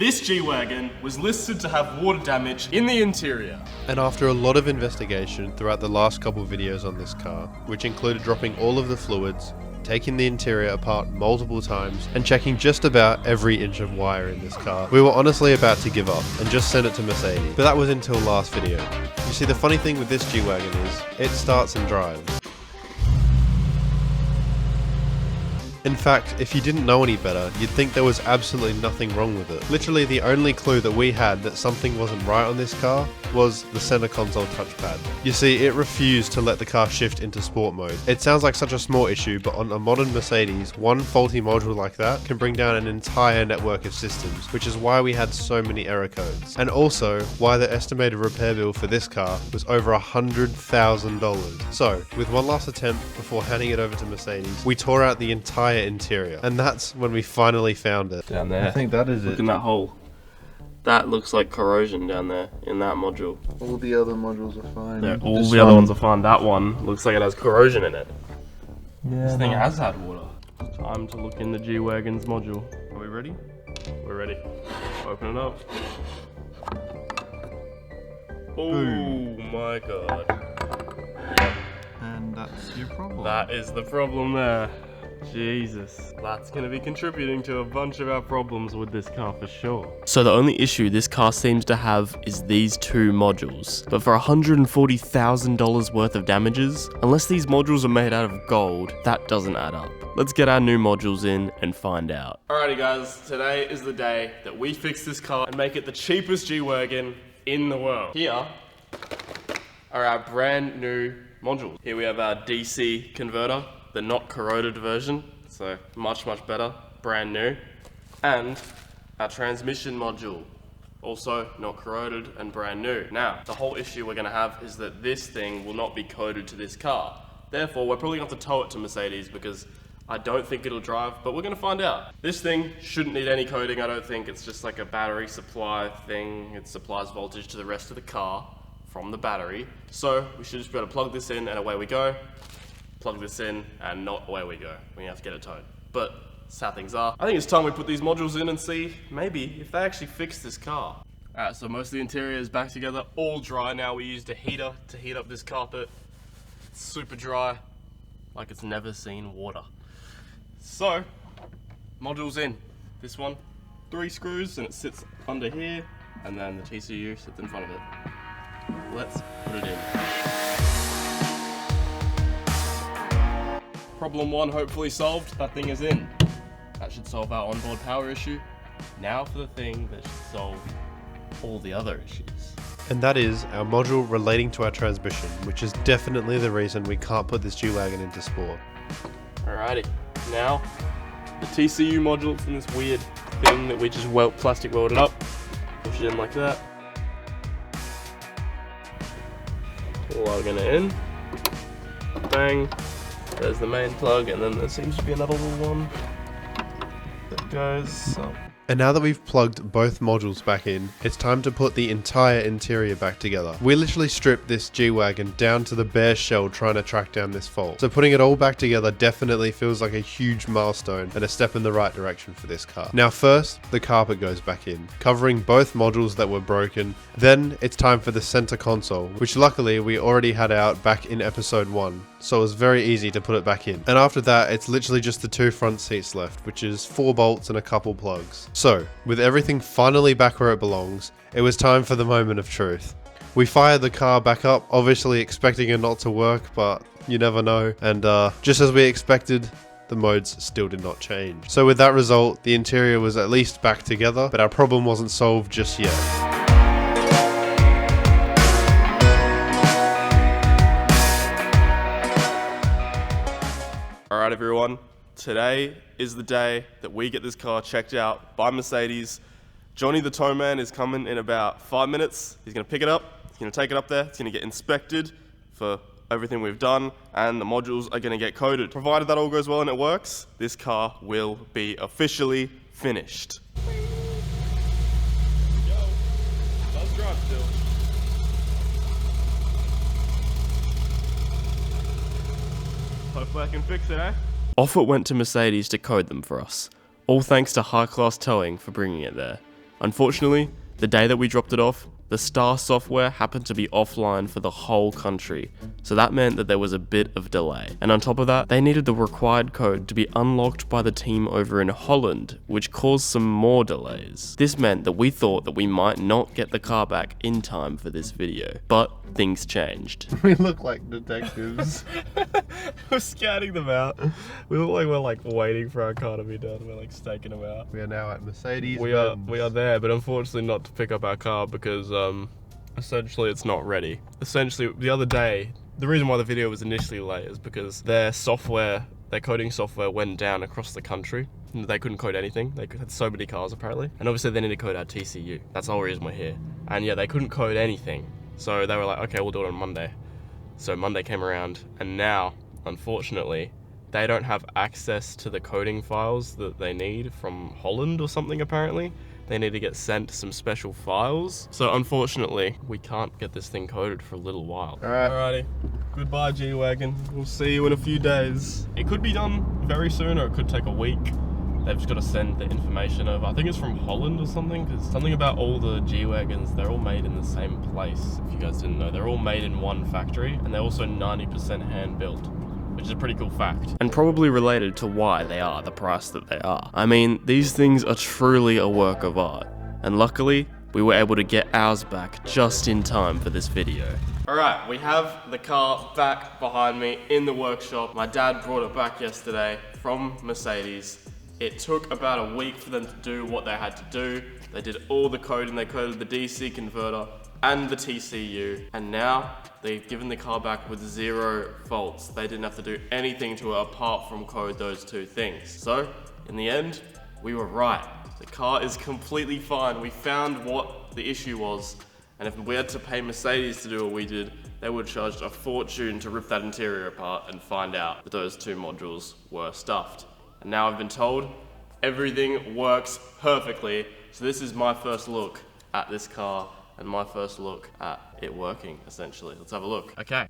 This G Wagon was listed to have water damage in the interior. And after a lot of investigation throughout the last couple videos on this car, which included dropping all of the fluids, taking the interior apart multiple times, and checking just about every inch of wire in this car, we were honestly about to give up and just send it to Mercedes. But that was until last video. You see, the funny thing with this G Wagon is, it starts and drives. In fact, if you didn't know any better, you'd think there was absolutely nothing wrong with it. Literally the only clue that we had that something wasn't right on this car was the center console touchpad. You see, it refused to let the car shift into sport mode. It sounds like such a small issue, but on a modern Mercedes, one faulty module like that can bring down an entire network of systems, which is why we had so many error codes. And also, why the estimated repair bill for this car was over $100,000. So, with one last attempt before handing it over to Mercedes, we tore out the entire interior, and that's when we finally found it. Down there. I think that is it. Look in that hole. That looks like corrosion down there in that module. All the other modules are fine. Yeah, all the other ones are fine. That one looks like it has corrosion in it. Yeah, This thing has had water. Time to look in the G Wagon's module. Are we ready? We're ready. Open it up. Oh my god. And that's your problem. That is the problem there. Jesus. That's going to be contributing to a bunch of our problems with this car for sure. So the only issue this car seems to have is these two modules. But for $140,000 worth of damages, unless these modules are made out of gold, that doesn't add up. Let's get our new modules in and find out. Alrighty guys, today is the day that we fix this car and make it the cheapest G-Wagon in the world. Here are our brand new modules. Here we have our DC converter, the not corroded version, so much better, brand new. And our transmission module, also not corroded and brand new. Now, the whole issue we're gonna have is that this thing will not be coded to this car. Therefore, we're probably gonna have to tow it to Mercedes because I don't think it'll drive, but we're gonna find out. This thing shouldn't need any coding, I don't think. It's just like a battery supply thing. It supplies voltage to the rest of the car from the battery. So we should just be able to plug this in and away we go. Plug this in and not away we go. We have to get it towed. But that's how things are. I think it's time we put these modules in and see maybe if they actually fix this car. Alright, so most of the interior is back together, all dry now. We used a heater to heat up this carpet. It's super dry, like it's never seen water. So, modules in. This one, 3 screws and it sits under here, and then the TCU sits in front of it. Let's put it in. Problem 1 hopefully solved, that thing is in. That should solve our onboard power issue. Now for the thing that should solve all the other issues. And that is our module relating to our transmission, which is definitely the reason we can't put this G-Wagon into sport. Alrighty, now the TCU module from this weird thing that we just plastic welded up. Push it in like that. Plugging it in. Bang. There's the main plug, and then there seems to be another little one that goes up. And now that we've plugged both modules back in, it's time to put the entire interior back together. We literally stripped this G-Wagon down to the bare shell trying to track down this fault. So putting it all back together definitely feels like a huge milestone and a step in the right direction for this car. Now first, the carpet goes back in, covering both modules that were broken. Then it's time for the center console, which luckily we already had out back in episode 1. So it was very easy to put it back in. And after that, it's literally just the 2 front seats left, which is 4 bolts and a couple plugs. So, with everything finally back where it belongs, it was time for the moment of truth. We fired the car back up, obviously expecting it not to work, but you never know. And just as we expected, the modes still did not change. So with that result, the interior was at least back together, but our problem wasn't solved just yet. Alright everyone, today is the day that we get this car checked out by Mercedes. Johnny the tow man is coming in about 5 minutes. He's going to pick it up, he's going to take it up there, it's going to get inspected for everything we've done, and the modules are going to get coded. Provided that all goes well and it works, this car will be officially finished. Here we go. It does drive still. Hopefully I can fix it, eh? Off it went to Mercedes to code them for us. All thanks to High Class Towing for bringing it there. Unfortunately, the day that we dropped it off, the Star software happened to be offline for the whole country, so that meant that there was a bit of delay. And on top of that, they needed the required code to be unlocked by the team over in Holland, which caused some more delays. This meant that we thought that we might not get the car back in time for this video, but things changed. We look like detectives. We're scouting them out. We look like we're waiting for our car to be done. We're like staking them out. We are now at Mercedes. We are there, but unfortunately not to pick up our car because essentially it's not ready. Essentially, the other day, the reason why the video was initially late is because their coding software went down across the country. They couldn't code anything. They had so many cars apparently, and obviously they need to code our TCU. That's the whole reason we're here. And yeah, they couldn't code anything, so they were like, okay, we'll do it on Monday. So Monday came around, and now, unfortunately, they don't have access to the coding files that they need from Holland or something apparently. They need to get sent some special files. So unfortunately, we can't get this thing coded for a little while. Alrighty. Goodbye, G Wagon. We'll see you in a few days. It could be done very soon, or it could take a week. They've just got to send the information over. I think it's from Holland or something, because something about all the G Wagons, they're all made in the same place. If you guys didn't know, they're all made in one factory, and they're also 90% hand built, which is a pretty cool fact. And probably related to why they are the price that they are. I mean, these things are truly a work of art, and luckily, we were able to get ours back just in time for this video. Alright, we have the car back behind me in the workshop. My dad brought it back yesterday from Mercedes. It took about a week for them to do what they had to do. They did all the coding, they coded the DC converter and the TCU, and now they've given the car back with 0 faults. They didn't have to do anything to it apart from code those 2 things. So, in the end, we were right. The car is completely fine. We found what the issue was, and if we had to pay Mercedes to do what we did, they would have charged a fortune to rip that interior apart and find out that those 2 modules were stuffed. And now I've been told everything works perfectly. So this is my first look at this car and my first look at it working, essentially. Let's have a look. Okay,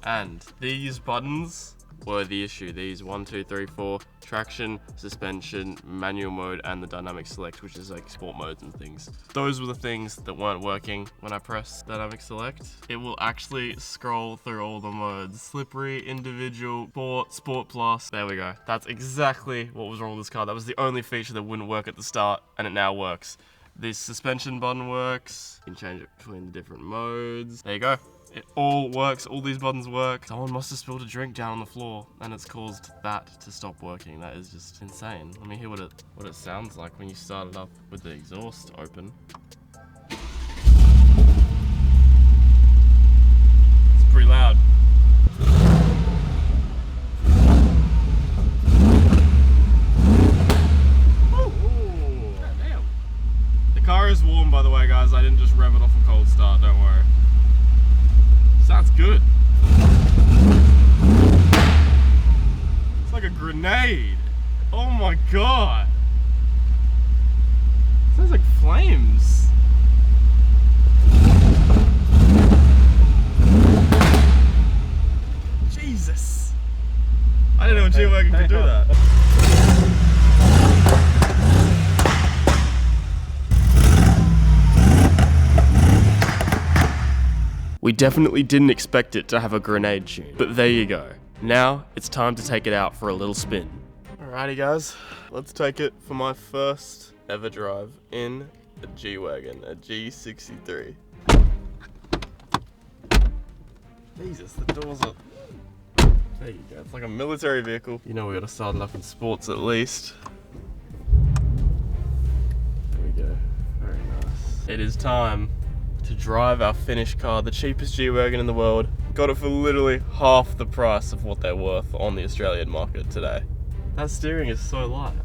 and these buttons were the issue. These 1, 2, 3, 4, traction, suspension, manual mode, and the dynamic select, which is like sport modes and things. Those were the things that weren't working when I pressed dynamic select. It will actually scroll through all the modes. Slippery, individual, sport, sport plus. There we go. That's exactly what was wrong with this car. That was the only feature that wouldn't work at the start, and it now works. This suspension button works. You can change it between the different modes. There you go. It all works, all these buttons work. Someone must have spilled a drink down on the floor and it's caused that to stop working. That is just insane. Let me hear what it sounds like when you start it up with the exhaust open. It's pretty loud. Ooh. Damn. The car is warm, by the way, guys. I didn't just rev it off a cold start, don't worry. Sounds good. It's like a grenade. Oh my god. Sounds like flames. Jesus. I didn't know G Wagon could do that. We definitely didn't expect it to have a grenade tune, but there you go. Now, it's time to take it out for a little spin. Alrighty guys, let's take it for my first ever drive in a G Wagon, a G63. Jesus, the doors are... There you go, it's like a military vehicle. You know we gotta start it up in sports at least. There we go, very nice. It is time to drive our finished car, the cheapest G Wagon in the world. Got it for literally half the price of what they're worth on the Australian market today. That steering is so light.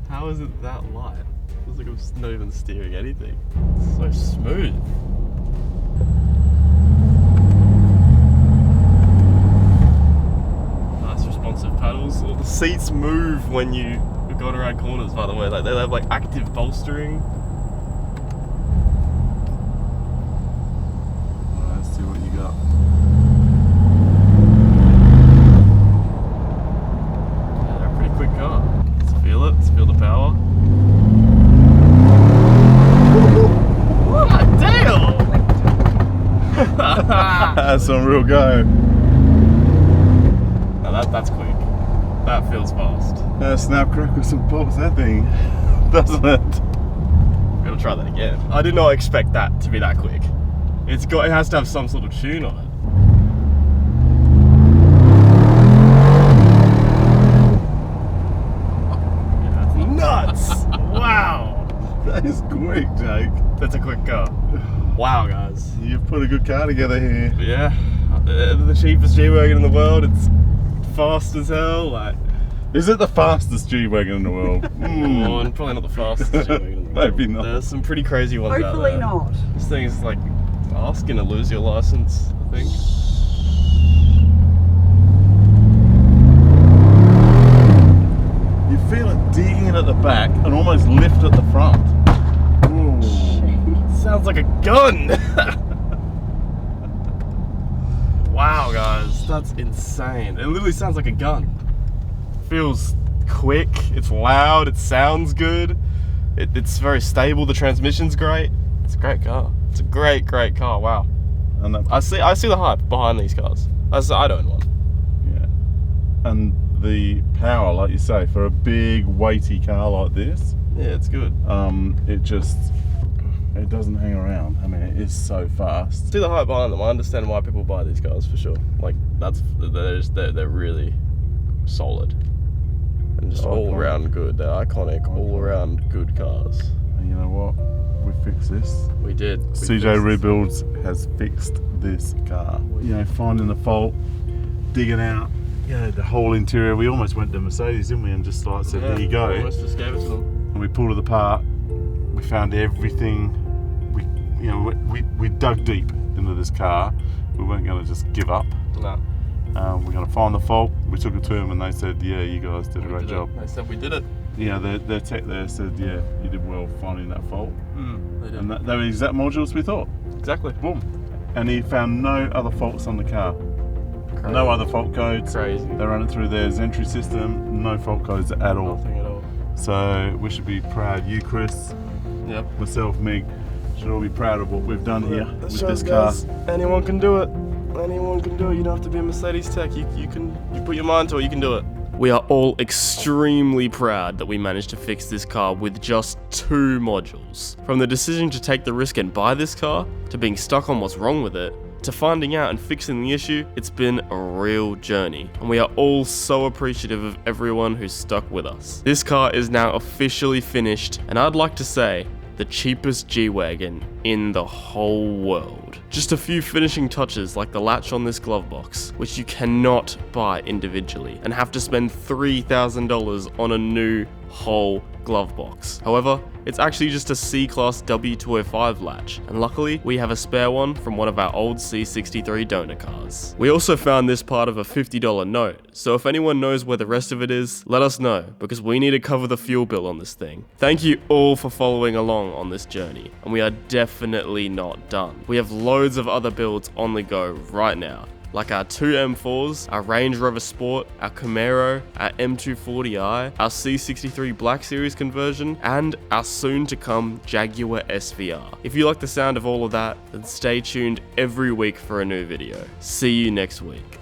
How is it that light? It feels like I'm not even steering anything. It's so smooth. Nice responsive paddles. All the seats move when you go around corners, by the way. Like they have like active bolstering. See what you got. Yeah, they're a pretty quick car. Let's feel it, let's feel the power. That's some real go. Now that's quick. That feels fast. Snap, crackle, some pops, that thing, doesn't it? Gotta try that again. I did not expect that to be that quick. It has to have some sort of tune on it. Yeah, that's nuts! Wow! That is quick, Jake. That's a quick car. Wow, guys. You've put a good car together here. Yeah, the cheapest G Wagon in the world. It's fast as hell. Like, Is it the fastest G Wagon in the world? oh, probably not the fastest G Wagon in the world. Maybe not. There's some pretty crazy ones out Hopefully there. not. This thing is like asking to lose your license, I think. You feel it dig in at the back and almost lift at the front. Ooh. Sounds like a gun! Wow, guys, that's insane. It literally sounds like a gun. Feels quick, it's loud, it sounds good. It's very stable, the transmission's great. It's a great car. It's a great car, wow. And that, I see the hype behind these cars. I'd own one. yeah. And the power, like you say, for a big weighty car like this, Yeah, it's good. it doesn't hang around. I mean, it is so fast. See the hype behind them. I understand why people buy these cars for sure. Like they're really solid and just all around good. They're iconic, all around good cars. And you know what? We fixed this. We did. CJ Rebuilds has fixed this car. You know, finding the fault, digging out, the whole interior. We almost went to Mercedes, didn't we? And just like said, there you go. Almost just gave it to them. And we pulled it apart. We found everything. We dug deep into this car. We weren't going to just give up. No. We're going to find the fault. We took it to them and they said, yeah, you guys did a great job. They said we did it. Their tech there said, yeah, you did well finding that fault. They did. And they were the exact modules we thought. Exactly. Boom. And he found no other faults on the car. Crazy. No other fault codes. Crazy. They run it through their entry system. No fault codes at all. Nothing at all. So we should be proud. You, Chris, Yep. myself, Meg, should all be proud of what we've done here That with shows, this car. guys, anyone can do it. Anyone can do it. You don't have to be a Mercedes tech. You put your mind to it, you can do it. We are all extremely proud that we managed to fix this car with just 2 modules. From the decision to take the risk and buy this car, to being stuck on what's wrong with it, to finding out and fixing the issue, it's been a real journey, and we are all so appreciative of everyone who's stuck with us. This car is now officially finished, and I'd like to say, the cheapest G Wagon in the whole world. Just a few finishing touches like the latch on this glove box, which you cannot buy individually, and have to spend $3,000 on a new whole glove box. However, it's actually just a C-Class W205 latch, and luckily we have a spare one from one of our old C63 donor cars. We also found this part of a $50 note, so if anyone knows where the rest of it is, let us know, because we need to cover the fuel bill on this thing. Thank you all for following along on this journey, and we are definitely not done. We have loads of other builds on the go right now, like our 2 M4s, our Range Rover Sport, our Camaro, our M240i, our C63 Black Series conversion, and our soon-to-come Jaguar SVR. If you like the sound of all of that, then stay tuned every week for a new video. See you next week.